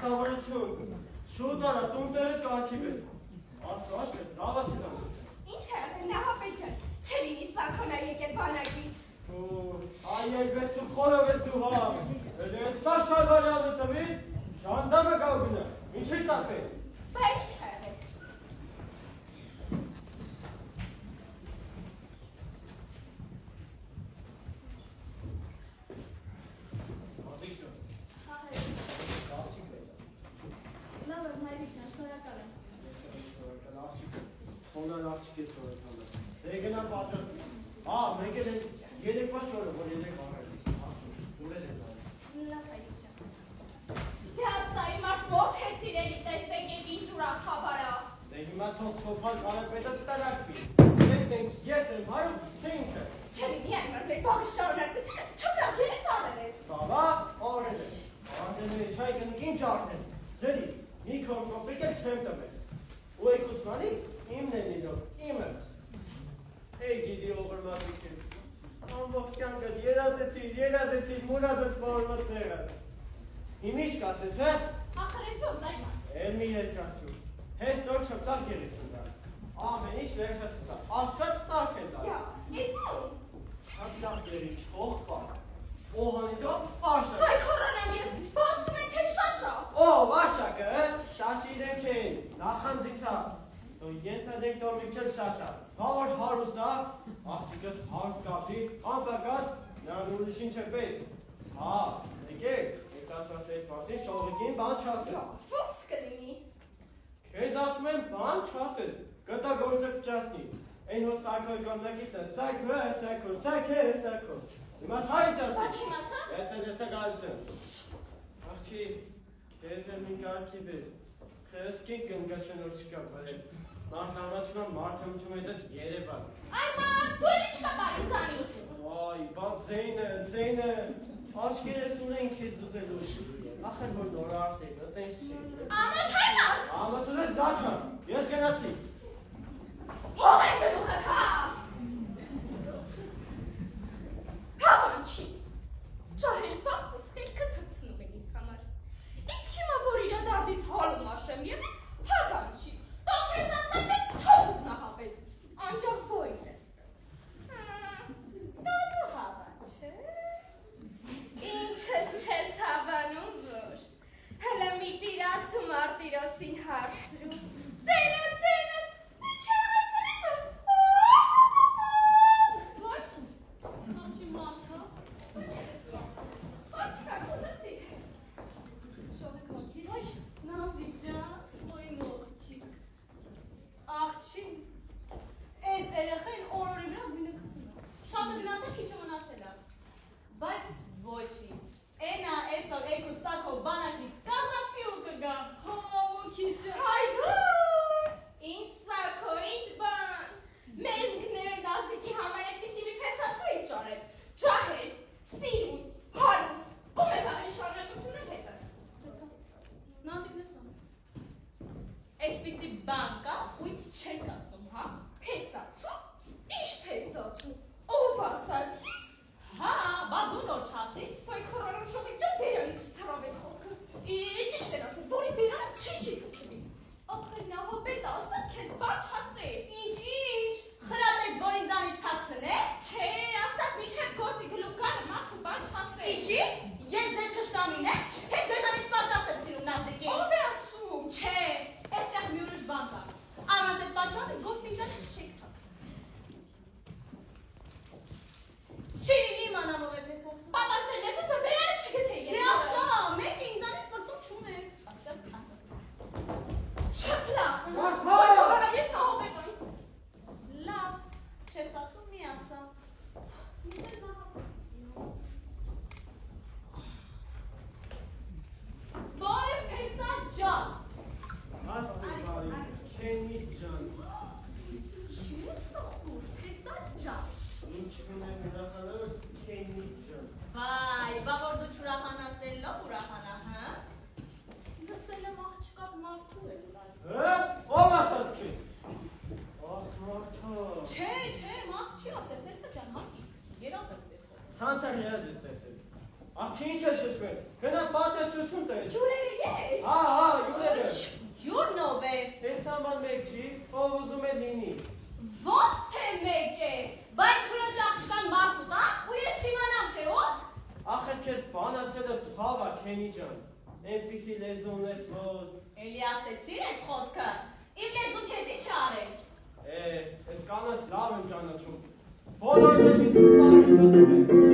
Դասավորություն, շուտ արա, տունտերը կարգի վեր։ Աստո աշկը, լավացի դան։ Ինչ է, նահապետ ջան, չլինի սաքոնա եկել բանակից։ Այ եկվես ու խորով ես դու հա։ Էլ են սա շալվարյալը տվի, ժանդամը գավգնը, ինչի սաք է։ Բա ինչ է եղել։ Հոնան աղջիկ ես որետանը։ Դե գնան պատրաստ։ Մեկ էլ երեկվա շորը, որ երեք առել։ Ուր էլ են Լավ հայիկ ջան։ Դե ասայի մարդ ոտ հետ իրենի տեսվեք ետ ինչ ուրախ խաբարա։ Դե հիմա թող թոփալ կարապետը տարակվի։ Ես եմ հայում, թե ինքը։ Չլինի այն մարդ մեր բաղի շարունակությունը չուրակ ես արել ես։ Սավա, օրեն է։ Անդեների չայ կնք ինչ արդեն։ Ձերի, մի քոն կոպիկ էլ չեմ տմել։ Ու եկ ուսմանից իմն են իրով, իմը։ Հեյ գիդի ողրմատիկ է։ Ամբող կյանքդ երազեցիր, մուրազդ բորմըտ տեղը։ Հիմիշ կասես, հե։ Ախր ես ով զայման։ Էլ մի երկասու։ Հես որ չպտակ երեցուն դա։ Ամեն ինչ վերջացու դա։ Աշկատ տակ են դա։ Յա, էտու։ Հատլակ երիչ, հողպար։ Օհանի դող պաշակ։ Վայ խորանամ ես, բասում են թե շաշա։ Վաշակը, շաշի իրենք են, նախանձիցա։ Ենթադենք տոր միքչել շաշա, որ հարուստ դա, աղջիկս հարց կապի, անպակած, նրան ուրիշին չեք պետ։ Հա, եկեք ասված տես պասին շողիկին բան չասես։ Ոնց կլինի։ Քեզ ասում եմ բան չասես, կտա գործը պճասնի, այն հո սայքոյ կամնակից է, սայքո, հիմա հայ չասես։ Բա չիմացա։ Եսը գալիս եմ։ Աղջի, քեզ եմ ինք արկի բեր, քեզ կին կնգաշնոր չկա բրել։ Մարդ առաջնա մարդը մճում հետդ երևան։ Այ ման, դու էլ ինչ կապար ինձանից։ Այ, բա ձեյնը, աշկերես ունեն քեզ դուզելու։ Ախր որ նոր արս է, դա տենս չի։ Ամոթ հայնած։ Ամոթ ես դաչան, ես գնացի։ Հով են գլուխը կա։ Հավանչից, ճահել վաղտս խելքը թծնում են ինձ համար։ Իսկ հիմա որ իրադարձից հալում աշեմ և հավանչի, դա քեզ ասած ես չով նահապետ, անջավ բոյն ես դա դու հավանչես, ինչս չես հավանում որ, հլը մի տիրացում արտիրոսին հարցրում, ձենդ, ինչ աղեցել ես Ցանցան երազ ես տեսել։ Աղջի ինչ է շշվել։ Գնա պատասություն տես։ Ջուրերը ես։ Հա, այնպիսի լեզուն ես, որ… Էլի ասեցիր այդ խոսքը, իմ լեզուն քեզ ինչ արել։ Ես կանաս լավ եմ ճանաչում, բոլոր մեջին ծարի գտում եմ։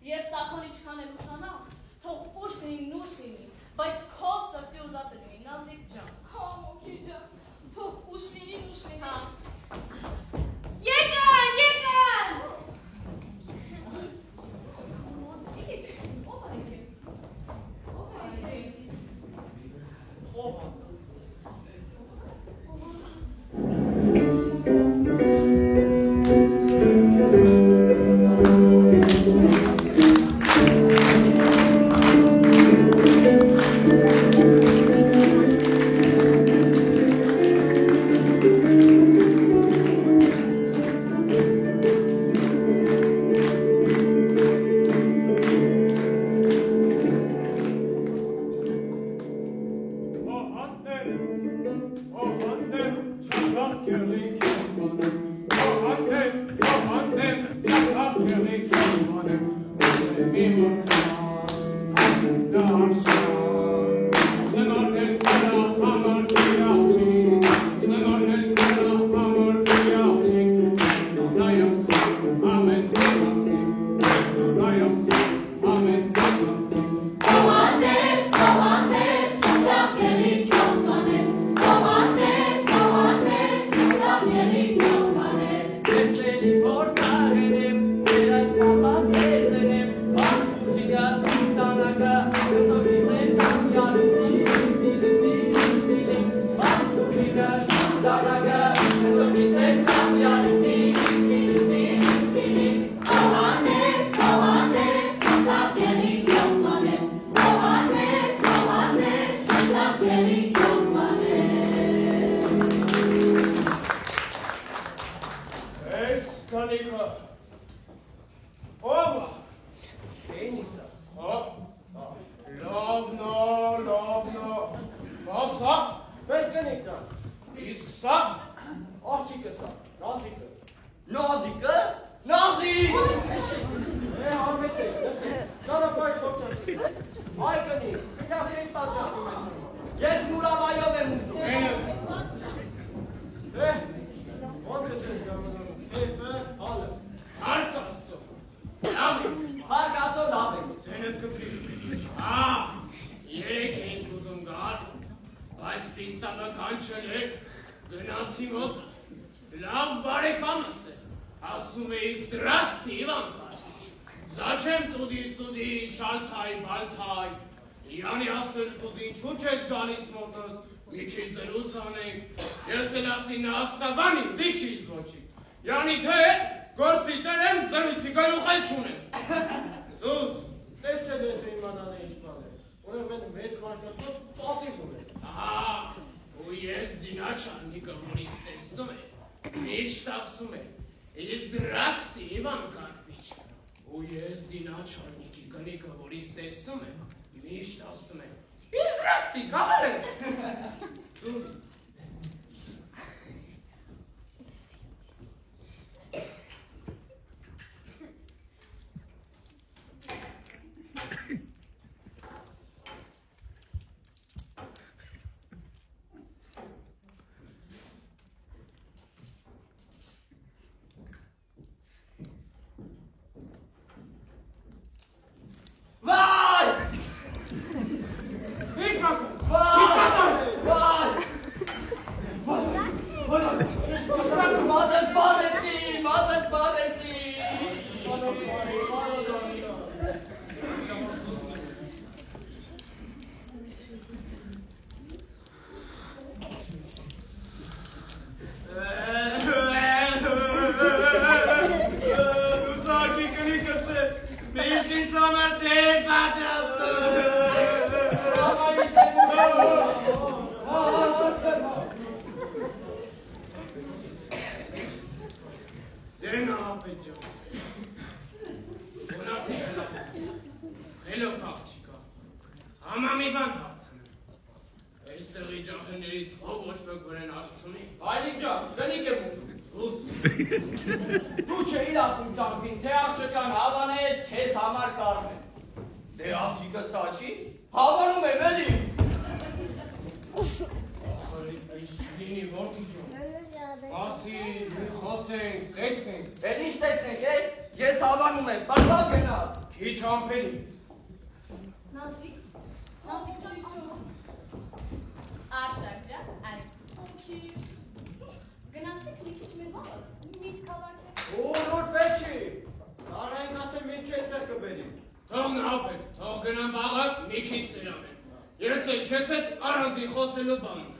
Ես սակոնի չքանել ուշանամ, թող ուշնի նուշ Բայց քո սրտի ուզած լինի, Նազիկ ջան։ Հա, մոքիր ջան, թող ուշ լինի։ Հա։ Եկան, եկան։ Նազիկ, Նազիկ ջան։ Արշակ ջան, այ Օքեյ։ Գնացեք մի քիչ մեր մամը, միտք հավաքեք։ Որ պետք չի։ Արայք ասեմ մի քիչ այստեղ կբերի։ Թող նապեք, թող գնան բաղը մի քիչ սրանեն։ Ես էլ քեզ հետ առանձին խոսելու բան ունեմ։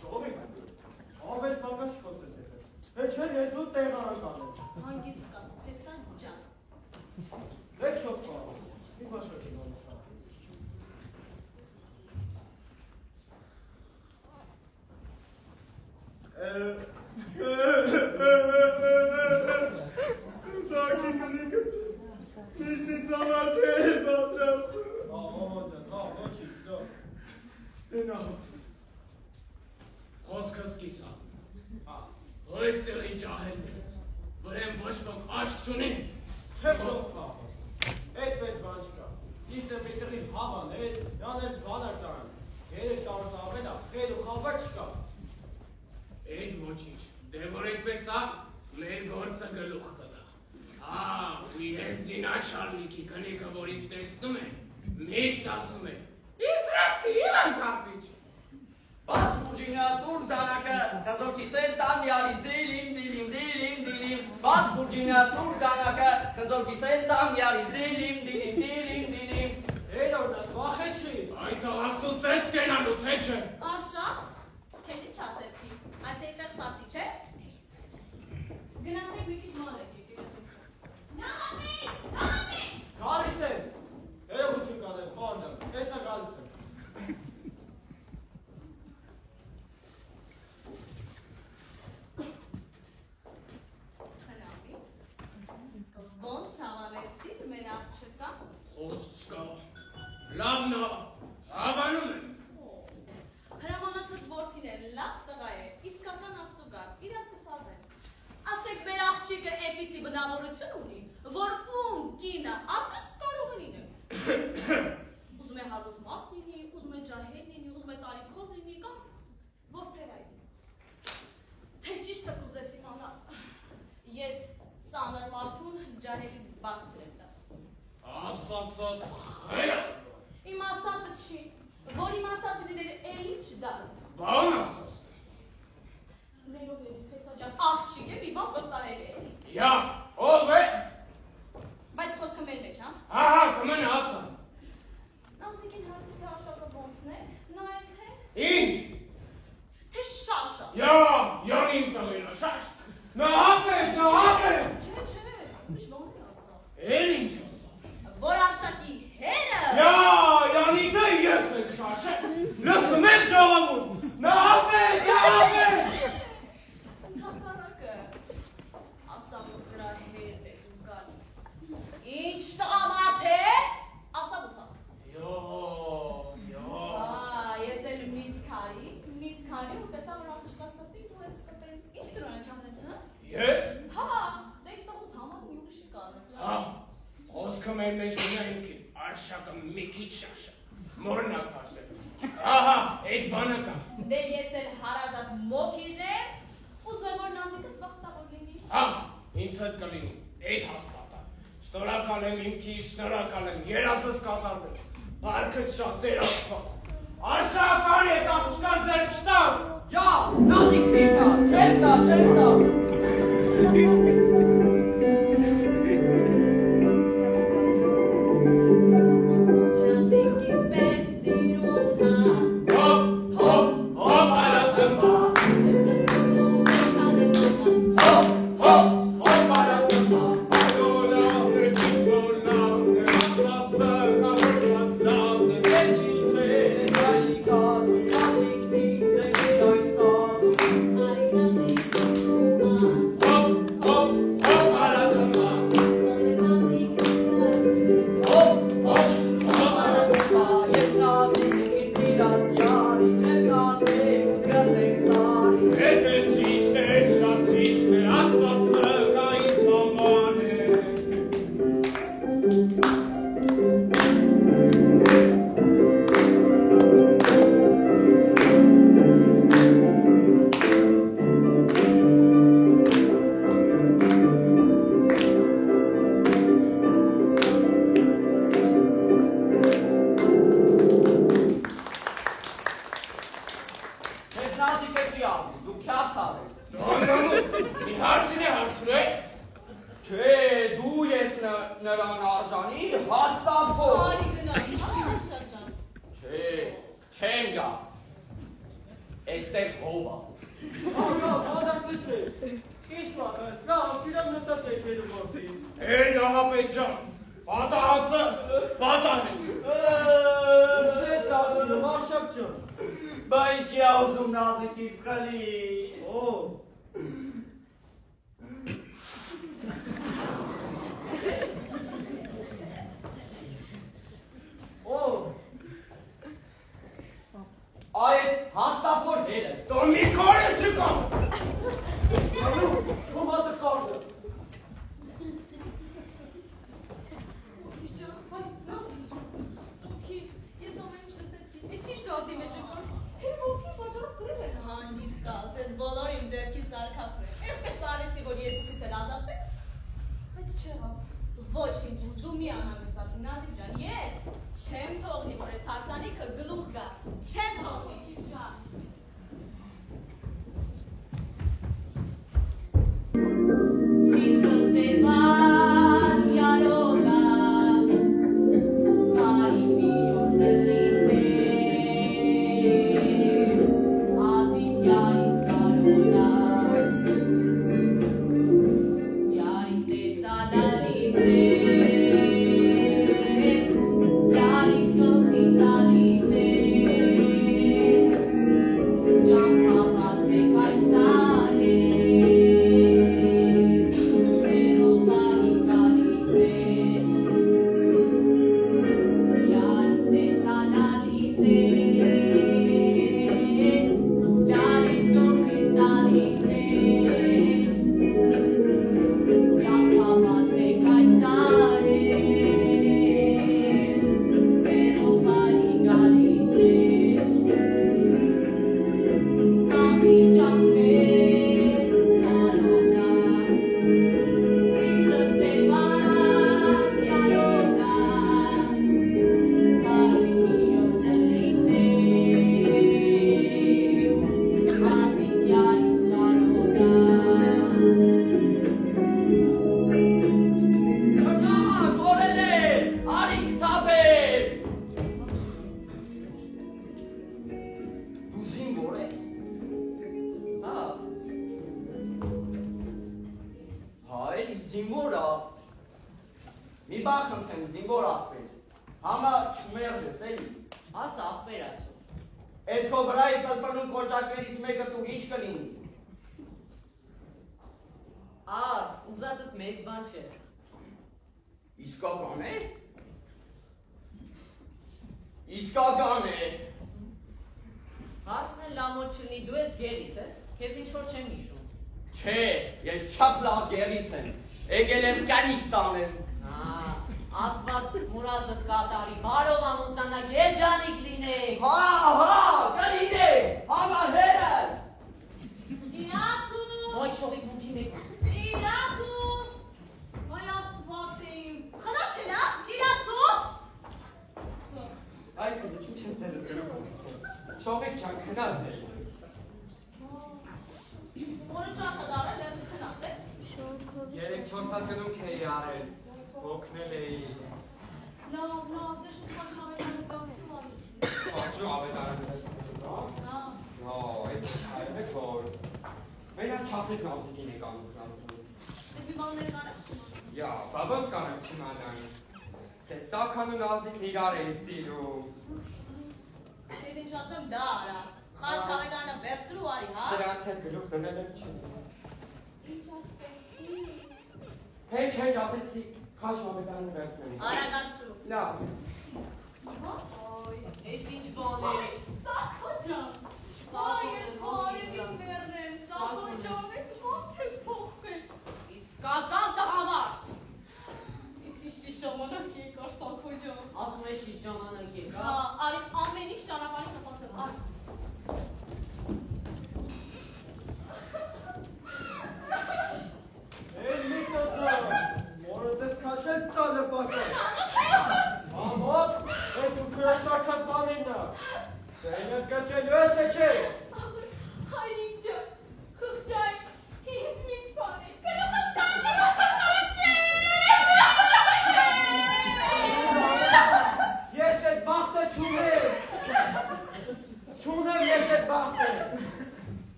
Շողովիկ, ավել բանկա չխոսես եղել։ Հետ չէ ես ու տեղանք անեմ։ Հանգիստ կաց, փեսան ջան։ Հետ շող պահ, մի բաշակ եմ անասա։ Սակի կնիկս, միշտի ծավարկել պատրաստ։ Ջան, ոչի, դո։ Դենա, խոսքս կիսանց, որ այստեղի ջահելներից, որ են ոչ ոք աշկ չունին։ Չէ շող պահ, այդպես բան չկա։ Ճիշտ է միտրի հավան, յանել բանար տարան։ 3 տարուց ավելա, խել ու խավա չկա։ Այդ ոչինչ, դե որ այդպես ա, մեր գործը գլուխ կդա։ Ու ես դինա շարլիկի կնիկը, որ ինձ տեսնում են, միշտ ասում են, իստրաստի իլան կապիչ։ Բաց բուրջինա դուր դանակը, խնդրոքի սեն տամ յարիս դիլիմ, դիլիմ, դիլիմ, դիլիմ, բաց բուրջինա դուր դանակը, խնդրոքի սեն տամ յարիս դիլիմ, դիլիմ, դիլիմ, դիլիմ։ Էլորնաս, վախեցի։ Այդ աղացուս ես կենալու, թե չէ։ Արշակ, քեզ ինչ ասեցի, այս այդտեղ սպասի, չէ։ Գնացեք մի քիչ մանեք եկեք։ Նամատի, Գալիս եմ։ Երևություն կանեմ, խոհանդեմ, տեսա գալիս եմ։ Հնամի, ոնց հավանեցիք մեր աղջկա։ Խոսք չկա, լավն ա, հավանում եմ։ Հրամանացած որդին է, լավ տղա է, իսկական աստուգար, իրար կսազեն։ Ասեք մեր աղջիկը էպիսի բնավորություն ունի, որ ում կինը ասես կարող է լինել։ Ուզում է հարուստ մարդ լինի, ուզում է ջահել լինի, ուզում է տարիքով լինի կամ որբևայ լինի։ Թե ճիշտը կուզես իմանալ, ես ծանր մարդուն ջահելից բարձր եմ դասում։ Ասացոտ խելա, Իմ ասածը չի, որ իմ ասածը լինել էլի չդար։ բան ասաս։ Ներով էլի, փեսա ջան, աղջիկ է, մի բան վստահել է էլի։ Յա, ով է։ Բայց խոսքը մեր մեջ, հա։ կմեն ասա։ Նազիկին հարցի թե աշակը ոնցն է, նայել թե, Ինչ։ թե շաշա։ Յանին տղիրա, շաշ։ Նահապետ, նահապետ։ Չէ, ինչ բան է ասա։ Էլ ինչ ասա։ Որ արշակի հերը։ Յանիտը ես եմ շաշը։ Լսում եք ժողովուրդ։ Նահապետ, նահապետ։ Ընդհակառակը, ասա ոնց նրա հերն է դու գալիս։ Ինչ տղամարդ է, ասա բուտա։ Ես էլ միտքարի ու տեսա որ աղջկա սրտի դու ես կպել։ Ինչ կրոն է ճանեց, հա։ Ես։ Հա, դեք տղուտ համար մի ուրիշի կանես։ Խոսքը մեր մեջ ունի ինքին, արշակը մի քիչ շաշը, մորնակ հաշել։ Ահա, այդ բանը կա։ Դե ես էլ հարազատ մոքիրն եմ, ուզում որ նազիկս բախտավոր լինի։ Ինձ հետ կլինի, այդ հաստատա։ Շնորհակալ եմ իմ քիչ, շնորհակալ եմ, երազս կատարվեց, բարկդ շատ դերացված։ Արշակ արի այդ աղջկան ձեր չտավ։ Յա, նազիկ միտա, չեմ տա։ Նազիկիս պես սիրուն հաս, Հոպ, արատմբա, չես նկոտում եք անեմ ոնաս, հոպ, արատմբա, այոլավն է, ճիշտոլավն է, ասվածը, կավոր շատ լավն է, արի նազիկ ոնան, հոպ, ջան։ Բա ինչի ա ուզում նազիկիս խլի։ Ով։ Ով։ Այս հաստապոր հերս։ Դու մի քորը չկա։ Ո՞վ հատը կարտը։ Հանգիստ կաց, ես բոլոր իմ ձերքի սարկասն եմ, էրպես արեցի, որ երկուսից էլ ազատվեք, բայց չեղավ, ոչինչ, դու մի անհանգստացի, Նազիկ ջան, ես չեմ թողնի, որ ես հարսանիքը գլուխ գա, չեմ թողնի, ջան։ Սիրտը սևած յալոգա, վայի միոն լիս է, ազիս յարիս կարոդա, յարիս տեսադալիս է, յարիս գլխի տալիս է, ճամփաբացեք այս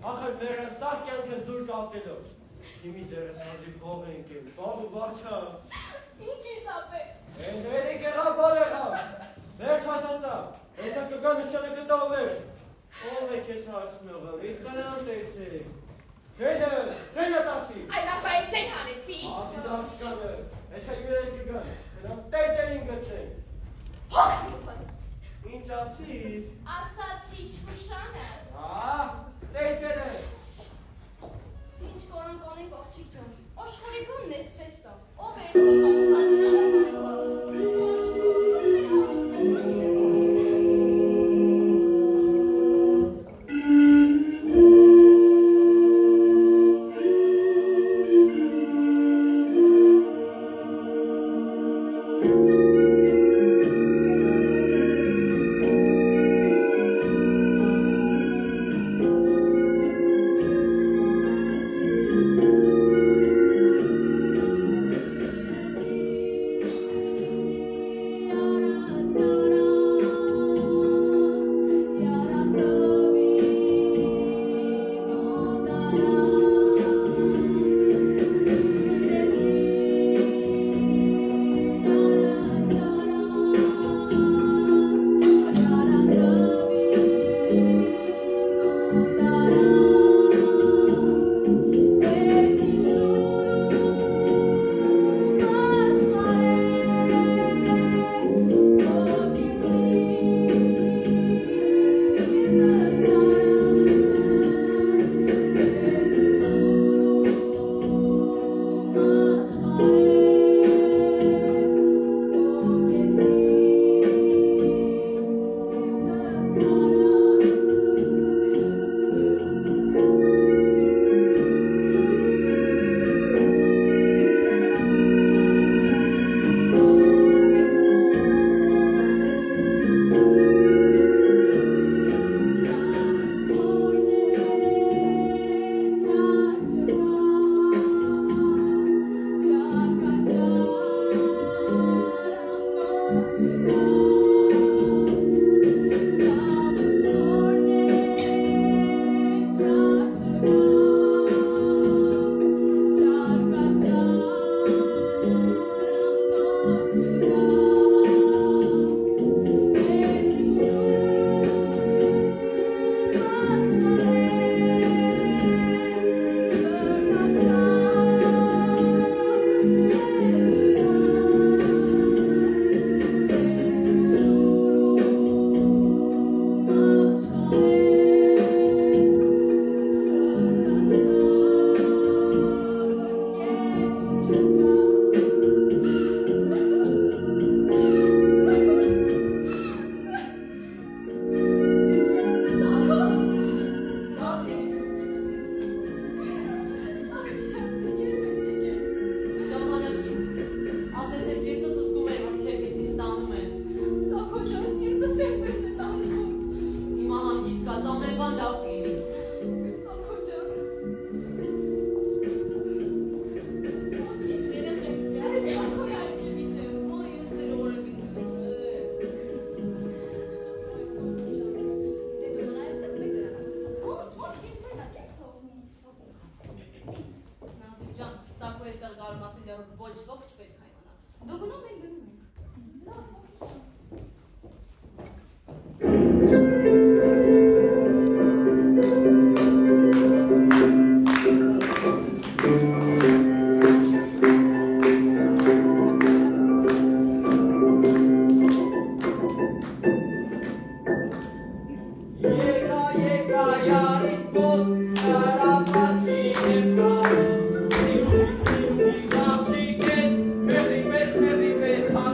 Ախր մերը սաղ կյանքը զուր կապելով։ Հիմի ձերս հազի փող ենք եմ, բաղու բաղչա։ Ինչի սապե։ Էնդերի կեղավ բալ եղավ։ Վերջ հատացա, հեսա կգա նշանը գտավեր։ Ով է կեզ հարցնողը, ես սանան տեսեք։ Հեդը, հենը տասի։ Այն ապայից են հանեցի։ Աղջի դարձկանը, հեսա յուրեն կգան, հենամ տերտերին գտեն։ Հոպ։ Ինչ ասիր։ Ասացի չվշանես։ Տերտերը։ Ինչ կորան կոնեն կողջիկ ջան, աշխարի բունն էսպես սա, ով է էսը Merry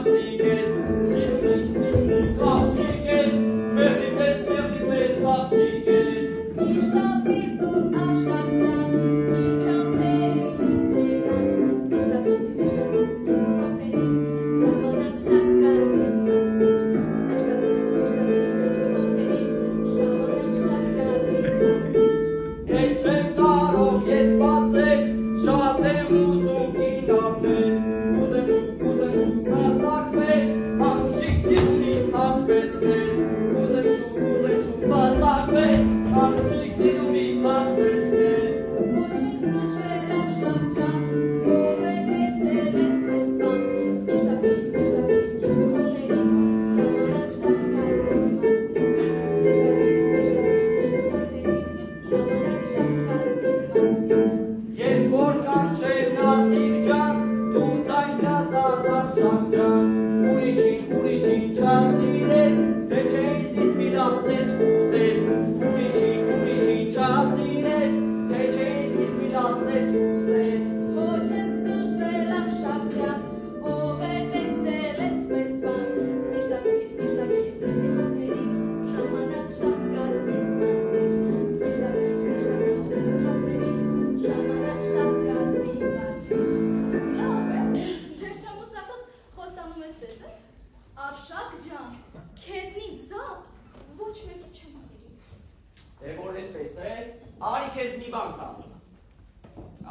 քեզ մի բան կամ։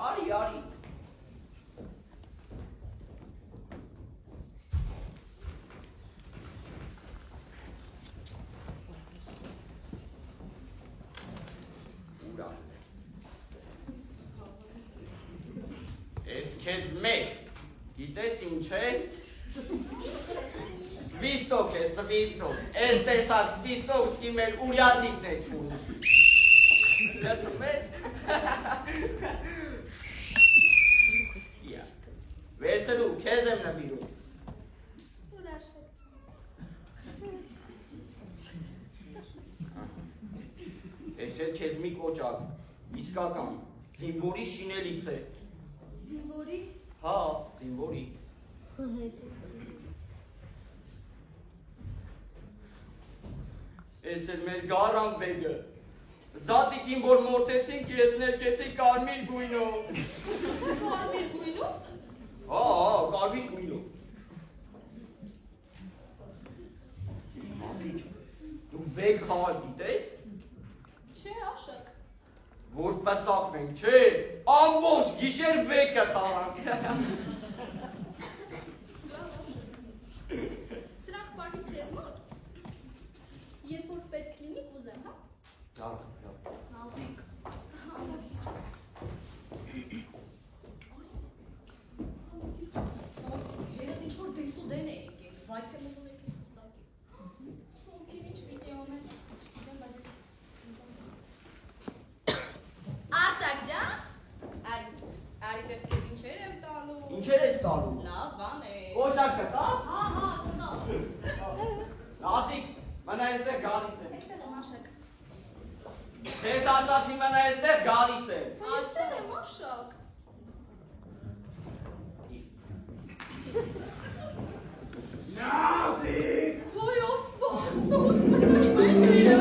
Արի, արի։ Ես քեզ մեկ, գիտես ինչ է։ Սվիստոկ է, սվիստոկ, ես տեսակ սվիստոկ սկի մեր ուրյադնիկն է չունը։ Լսում ես։ Վերցրու, քեզ եմ նվիրում։ Ես էլ քեզ մի կոճակ, իսկական, զինվորի շինելից է։ Զինվորի։ Հա, զինվորի։ Ես էլ մեր գարան վեգը։ Զատիկին, որ մորտեցինք, ես ներկեցի կարմիր գույնով։ Կարմիր գույնով։ Հա, կարմիր գույնով։ Դու վեգ խաղալ գիտես։ Չէ, աշակ։ Որ պսակվենք, չէ, ամբողջ գիշեր վեգը խաղանք։ Սրանք պահին քեզ մոտ։ Երբ որ պետք լինի կուզեմ, հա։ Լավ, լավ։ Նազիկ։ Երդ ինչ որ դեսու դեն է եկել, վայ թե մոզով եկել պսակի։ Ոնքին ինչ պիտի ոնել։ Աշակ ջան, արի տես քեզ ինչեր եմ տալու։ Ինչեր ես տալու։ Լավ բան է։ Կոճակ կտաս։ Հա, կտա։ Նազիկ, մնա այստեղ գալիս եմ։ Այստեղ եմ աշակ։ Ես ասացի մնա այստեղ գալիս եմ։ Այստեղ եմ աշակ։ Նազիկ։ Ոյ ոստոց, ստոց մտայի մայրը։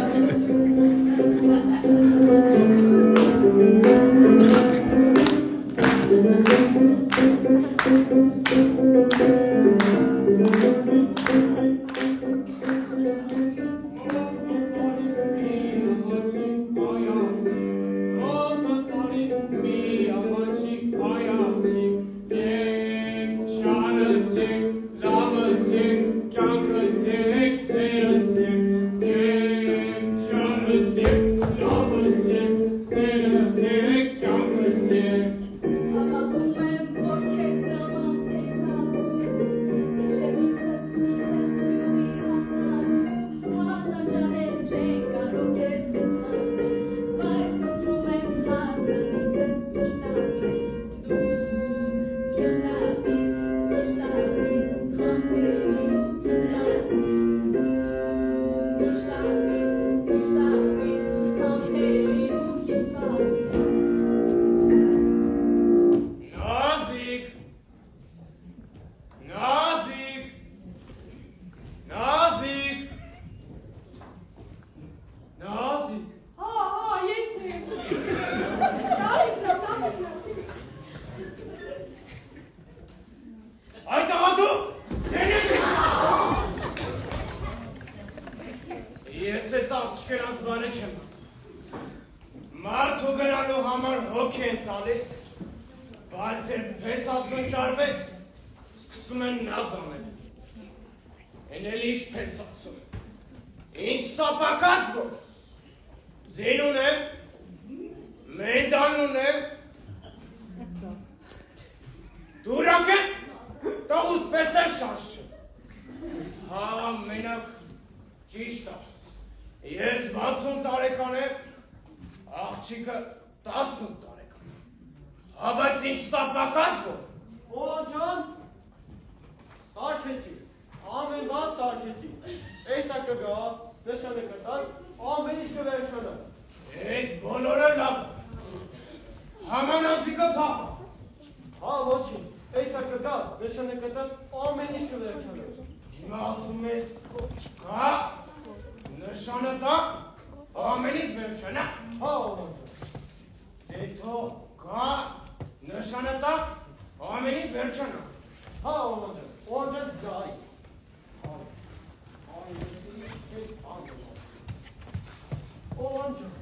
Ո՞ն ջան։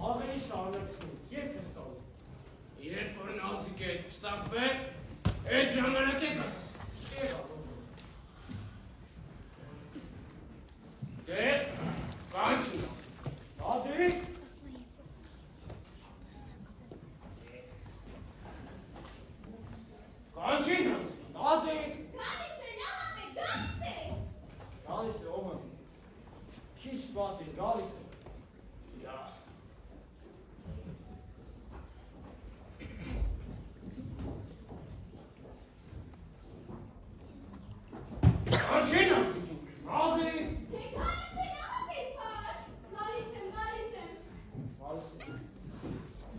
Ամեն շարունակ ծապվել, այդ ժամանակ է գաց։ Դե, կանչին։ Նազիկ, Կանչին։ Նազիկ, Գալիս է, լավ է, գալիս է։ գալիս է ով է։ Քիչ սպասի, գալիս է։ Դա։ Կանչին ասիկին։ Նազիկ, Դե գալիս է, լավ է, պար։ Գալիս եմ, գալիս եմ։ գալիս է։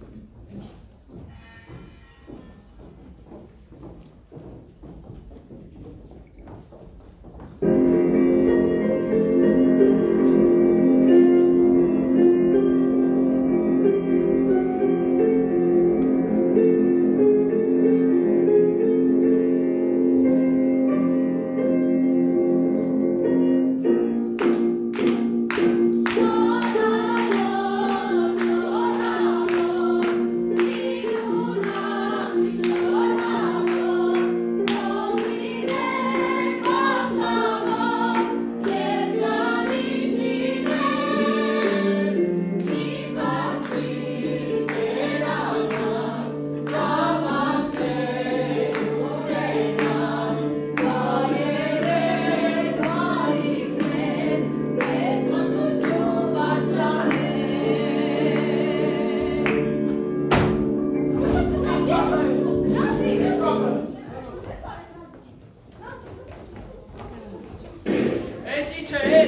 Էսի չէ,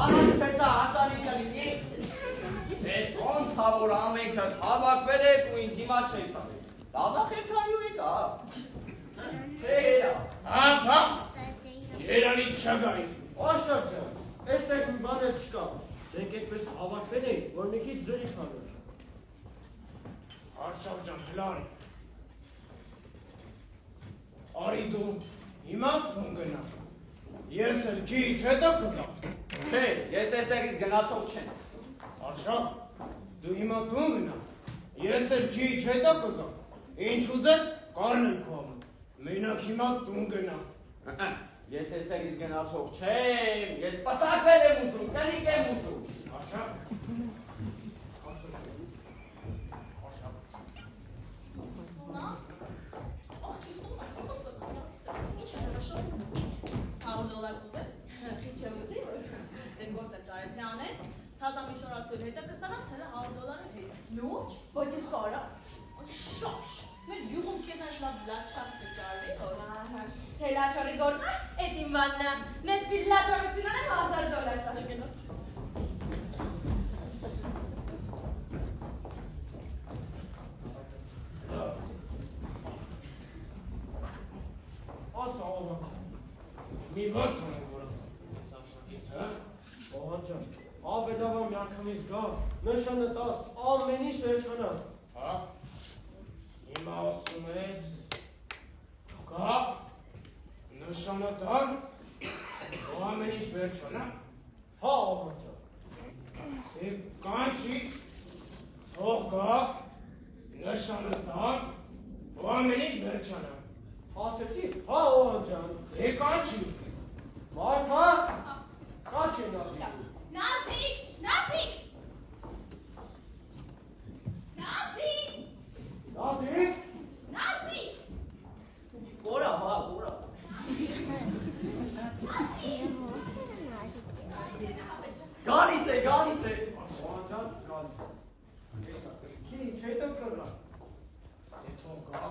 անանց պես հարցանիքը լինի, ես ոնց հա որ ամենքը հավաքվել եք ու ինձ հիմա շեք տալի, դադախ եմ թանյուրի կա, չէ հերա, Հա, երանի չագայի։ Աշավ ջան, այստեղ մի բան էլ չկա։ Մենք այսպես հավաքվել ենք, որ մի քիչ զրիվ անենք։ Արշավ ջան, հլարի։ Արի դու, հիմա տուն գնա։ Ես էլ քիչ հետո կգամ։ չէ, ես այստեղից գնացող չեմ, Արշավ, դու հիմա տուն գնա։ Ես էլ քիչ հետո կգամ։ Ինչ ուզես, կարն եմ քո համար։ Մենակ հիմա տուն գնա։ ես այստեղից գնացող չեմ, ես պսակվել եմ ուզում, կնիկ եմ ուզում, Արշավ։ Սունա, աղջի Սունա, ինչ է հրաշում, $100 ուզես, խիչ եմ ուզի, դե գործ եմ ճարել, թե անեց, թազա մի շորացույր հետը կստանաս հելը $100 հետ, նոչ, բայց ես կարա, շոշ, մեր յուղում կեզ այս լավ լաչար կճարվի, որ Թե լաչորի գործը, էդ իմ բաննա, մեզ բիլ լաչորությունան եմ $1000 տասկենոց։ Ասա ով է։ Մի ոնց ունեմ որ ասում Արշավից, հա։ Ով ջան, ավելավա մի անգամից գա, նշանը տաս, ամեն ինչ վերջանա։ Հա։ Հիմա ասում ես կա նշանը տան ու ամեն ինչ վերջանա։ Հա ով ջան։ Դե կանչի թող կա նշանը տան ու ամեն ինչ վերջանա։ Ասեցի, հա ով ջան։ Դե կանչի։ Մարկա, կաչ է նազիկ։ Նազիկ, նազիկ։ Նազիկ, Նազիկ, նազիկ։ որա, հա, որա, գալիս է, ով ջան, գալիս։ Էսա, քիչ հետո կգա։ Դե թող կա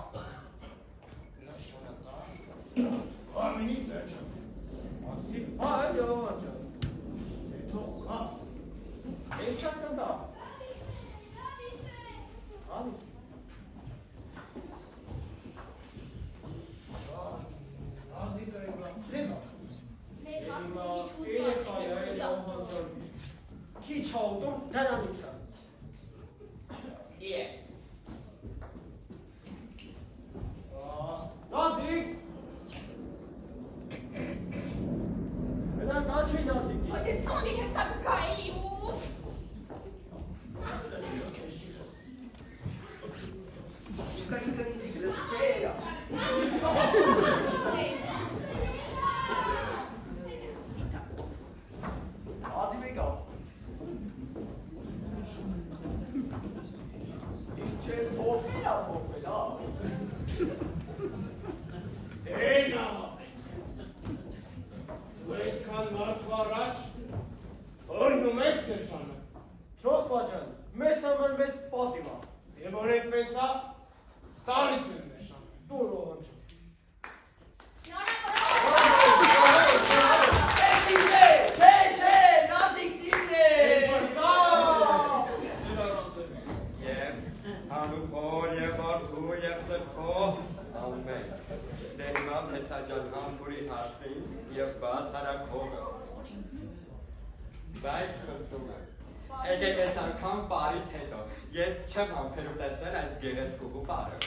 նշանը տան ու ամեն ինչ վերջանա։ Ասի, Հա, էլի ով ջան։ դե թող կա։ Էսա կգա։ Գալիս։ Ազիկա իբրա խելա։ Հիմա երեխայ է, էլի ով ջան։ Քիչ հաուտում, դրանից է։ է, Նազիկ։ Դա կաչ է նազիկի։ Այդ ես կոնի հեսա կկայելի ուվ։ իսկ այն կնիզի գրես չէ, փոխվել, հա։ Էնա։ Դու այսքան մարդու առաջ օրնում ես նշանը։ Թող ջան, մեզ համար մեծ պատիվ է։ Եվ որ այդպես է, տալիս եմ նշանը։ Դու ողանջում։ Չէ, նազիկնին է։ Եվ հանուքոր և արդու և սրքով ամեն։ Դերիմա պեսաջան համբուրի հարսին և բաց հարակողը։ Բայց խնդրում եմ, եկեք այս անգամ բարից հետո, ես չեմ համբերում տեսնել այս գեղեցկուհու բարը։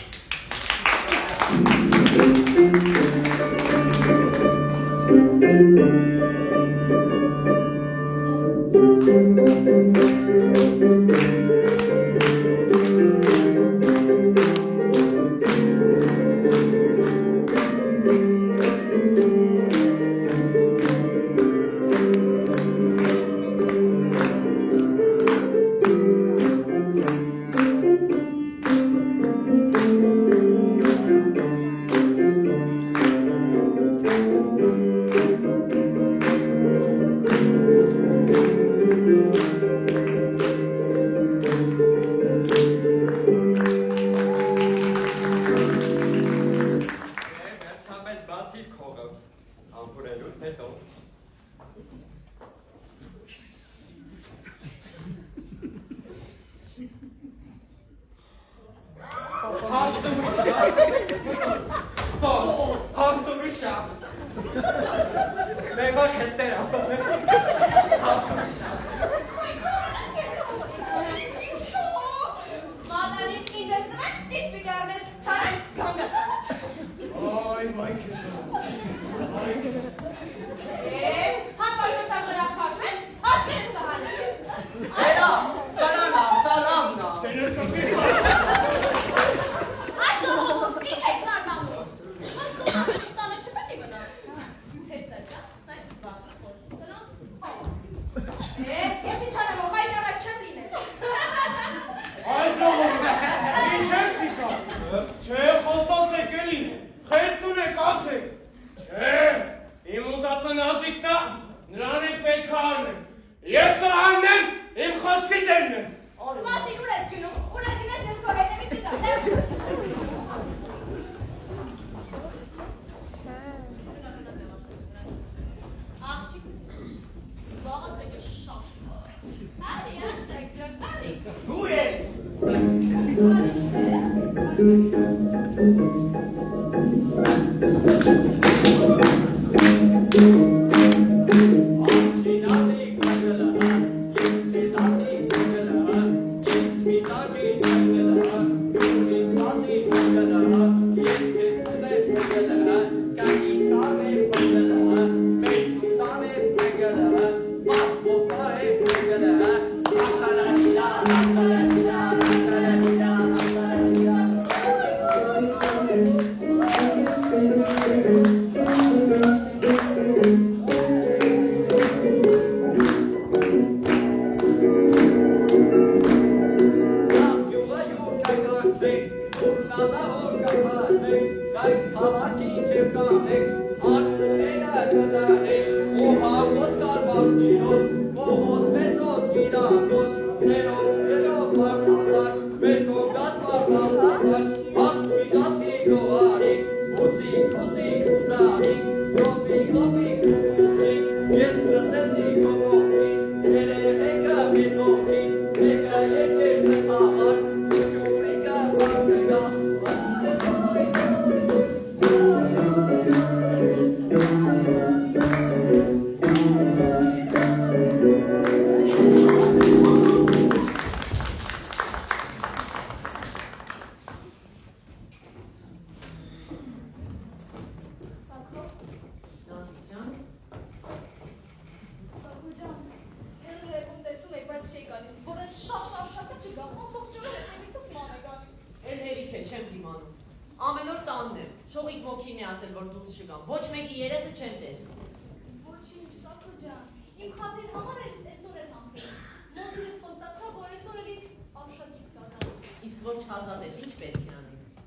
Իսկ Ոչ չազատես, ինչ պետք է անենք։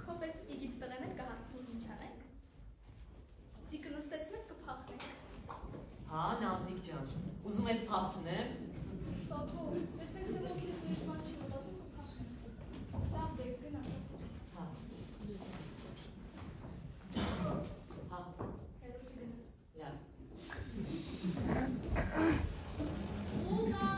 Քոպես իգիտ տղեն էլ կհարցնի ինչ անենք։ Ձիկը նստեցնես կփախնենք։ Հա, Նազիկ ջան, ուզում ես փախցնեմ։ Սոթո, տեսեք թե ոգին ես նշման չի մտածում կփախնենք։ Լավ դեք գնաս։ Հա։ Հա, Հերո չգնաս։ լավ։ Ուղա։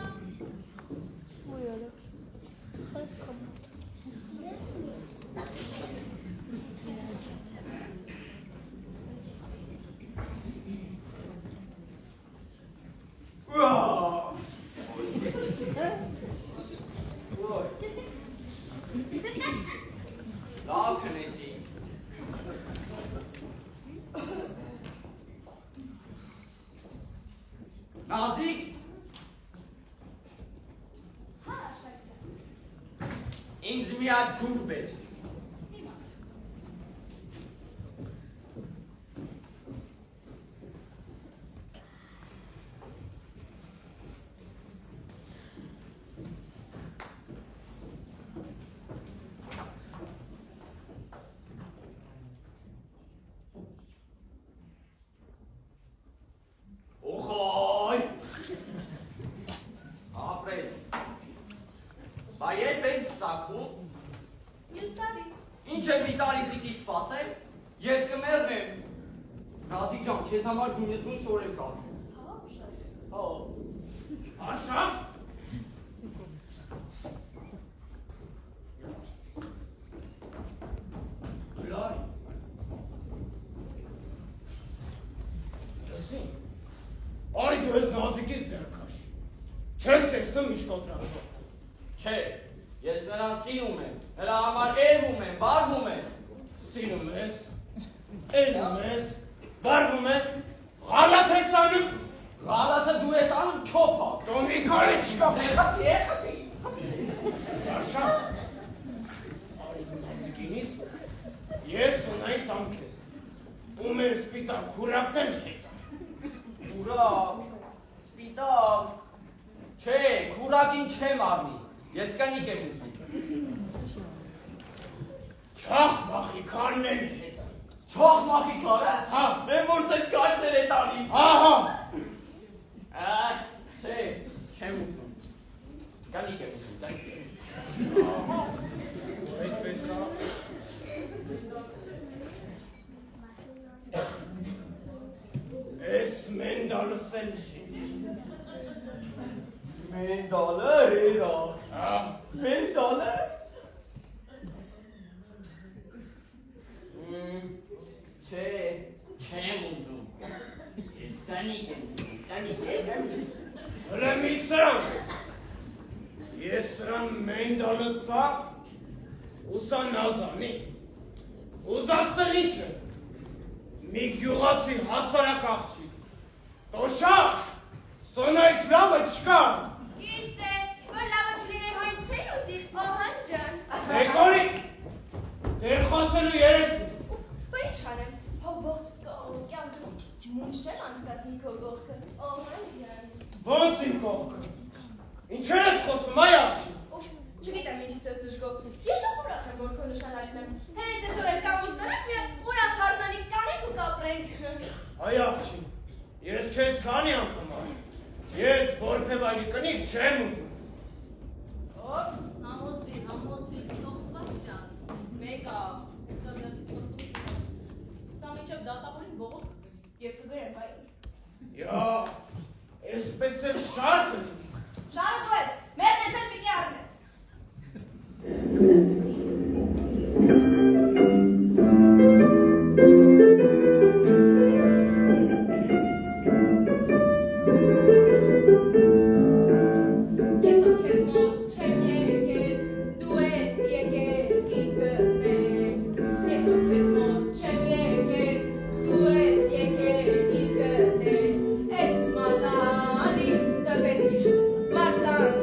Լավ քնեցի։ Նազիկ, Հա, Շակյա։ ինձ մի հատ ջուր բեր։ Հիմա։ Օխոյ։ Ապրես։ Բա երբ ենք սակում։ Մյուս տարի։ Ինչ է մի տարի պիտի սպասեմ, ես կմեռնեմ։ Նազիկ ջան, քեզ համար 90 շոր եմ կապել։ Հա, ուշար։ Հա։ Արշակ։ Գլարի։ Լսին, արի դու ես Նազիկից ձեռքաշ, չես տեսնում ինչ կոտրակով։ Չէ, ես նրան սիրում եմ, նրա համար էրվում եմ, բարվում եմ։ Սիրում ես, էլում ես, վարվում ես, ғալատ ես անում, Գալաթը դու ես անում չոփակ։ դու մի քանի չկա։ Եղատի։ Արշակ, արի դու Նազիկինից, ես ունայն տամ քեզ, ու մեր սպիտակ քուրակն հետա։ Քուրակ, սպիտակ։ Չէ, քուրակին չեմ առնի, ես կնիկ եմ ուզում։ Չախ մախիքանն են հետա։ Չող մախիքարը։ Հա։ Մեն որ սես կարծեր է տալիս։ Ահա, Չէ, չեմ ուզում։ Կնիկ եմ ուզում, կնիկ եմ։ ու այդպես ա։ Ես մենդալս են հետի։ Մենդալը հերա։ Հա, Մենդալը։ Չէ, չեմ ուզում։ Ես կնիկ եմ ուզում, կնիկ եմ։ հլը մի սրան ես։ Ես սրան մենդալս կա, ուսա նազանի։ Ուզասնել ինչը, մի գյուղացի հասարակ աղջիկ, տոշաշ, սոնայից լավը չկա, Ճիշտ է, որ լավը չլիներ հոյնչ չէի ուզի, Օհան ջան։ դեկորի, դեր խոսելու երեսին, Բա ինչ անեմ, հո ողջ կյանքս ջմունչ չեմ անցկացնի քո գողքը, Օհան ջան։ ոնց իմ կողքը, ինչեր ես խոսում այ աղջիկ, Չգիտեմ ինչից ես դժգոհ, ես շատ ուրախ եմ, որ քո նշանակն եմ, հենց այսօր էլ կամ ուզնանք մի ուրախ հարսանիք կանենք ու կապրենք։ այ աղջիկ, ես քեզ քանի անգամ ասում, ես որբև այլի կնիկ չեմ ուզում, Ով, համոզվի, թողված ջան, մեկա, սա դեպից գործում չկաս, սա մինչև դատավորին բողոք և կգրեմ բայուր։ յա, այսպես էլ շար կլինի, Շարը դու ես, մերն ես էլ պիտի առնես։ Ես ով քեզ մոտ չեմ եկել, դու ես եկել ինձ գտնել։ Ես ով քեզ մոտ չեմ եկել, դու ես եկել ինձ գտնել։ Էս մալանի տվեցիր մարդանց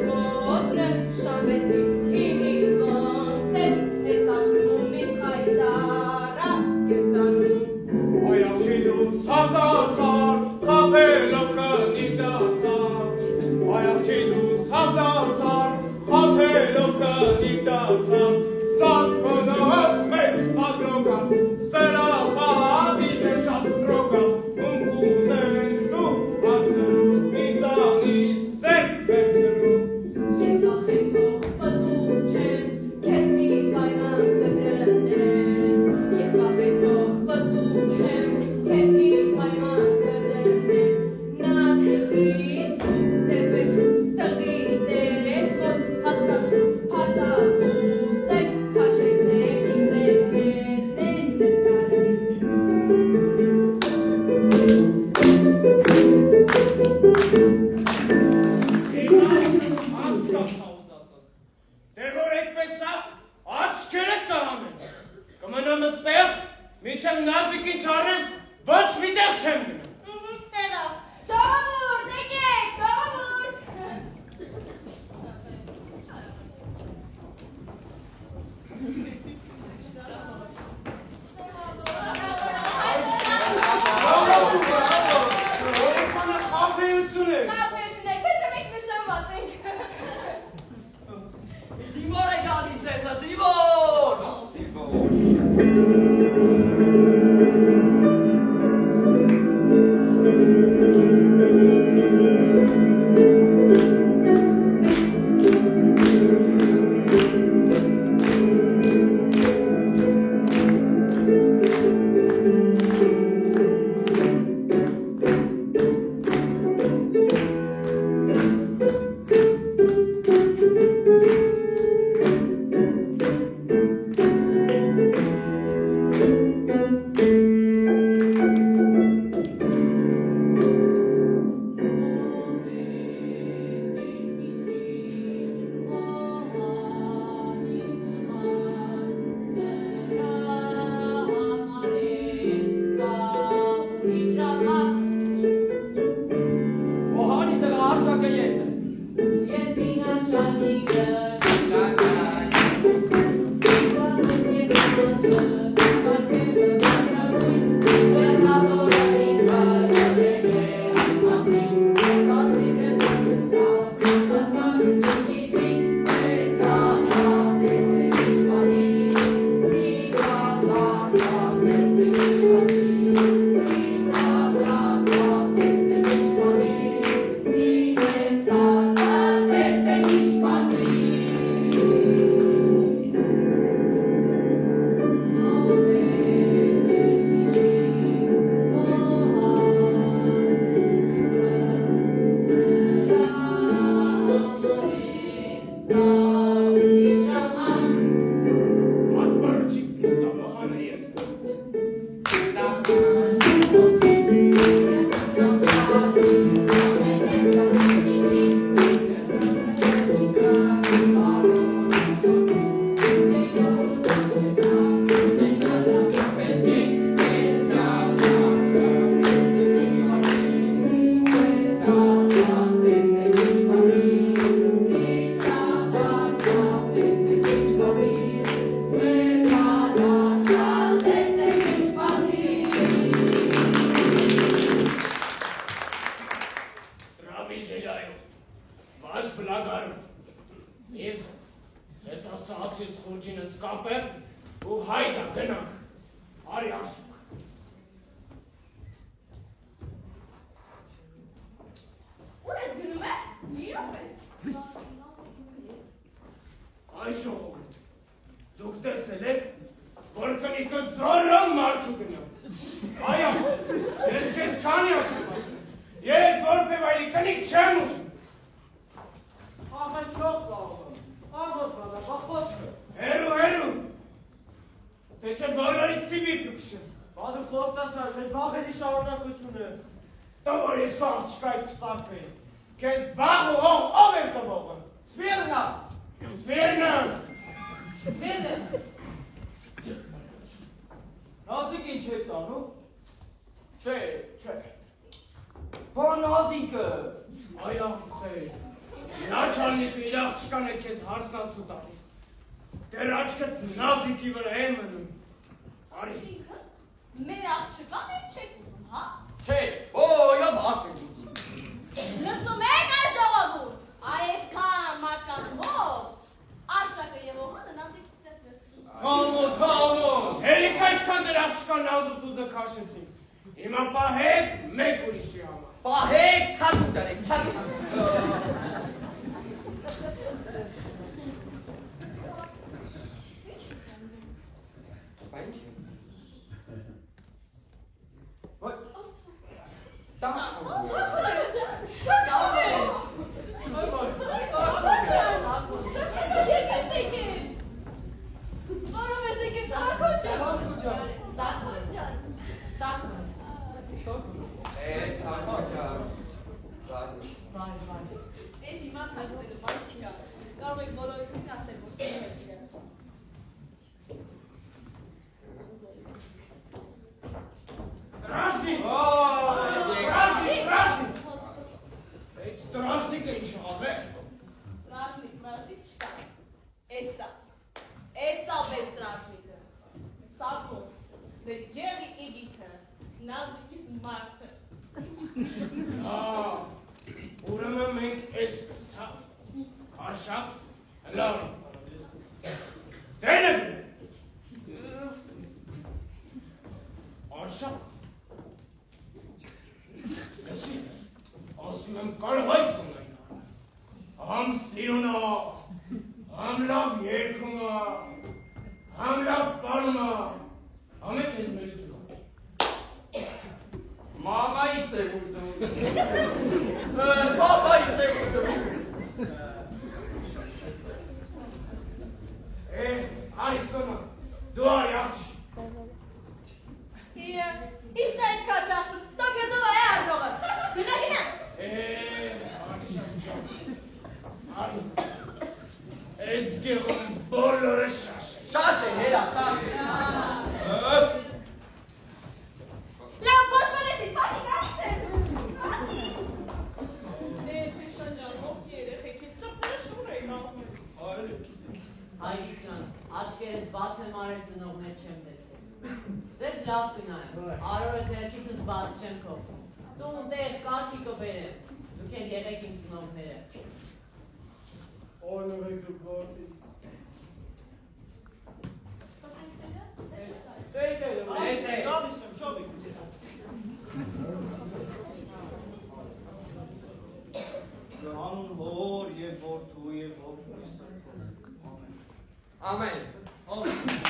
Արշակը եւ օղանը նազիկ սեփվեցին։ Թամո, հերիք այսքան դեր աղջկան նազուտ ուզը քաշեցին։ Հիմա պահեք մեկ ուրիշի համար։ Պահեք, թաթու դրեք, թաթու։ Բայց Strašnik je čove. Strašnik չկա։ Էսա բես strašnikը։ Սակոս, մեր գեղի իգիթը, նազիկիս մարդը։ Ուրեմն մենք էսպես, հա։ Արշավ, լավ։ Դենը Արշավ։ Լսի, ասում եմ կարող այս ունենա։ Համ սիրունա, համ լավ երկունա, համ լավ պարունա, համ է քեզ մելությունա։ Մամայի սևություն։ Պապայի սևություն։ Արիսոնա, դու արի աղջի։ Իշտ այդ կացախը, տո կեզով այ արգողը։ Գնա։ Արիշանջան, արի, ես գեղում բոլորը շաշ է։ Շաշ է, հերա, շաշ է։ Լավ պոշմանեցի, սպասի գալիս է։ Հայրիկյան, աչքերս բաց եմ արել ծնողներ չեմ տեսել։ Ձեզ լավ կնայեմ, արորը ձերքիցս բաց չեմ կողում։ Տուն տեղ կարգի կբերեմ, դուք էլ եղեք իմ ծնողները։ Օրնվեք դուք որդի։ Հանուն հոր և որդու և որդու Ամեն։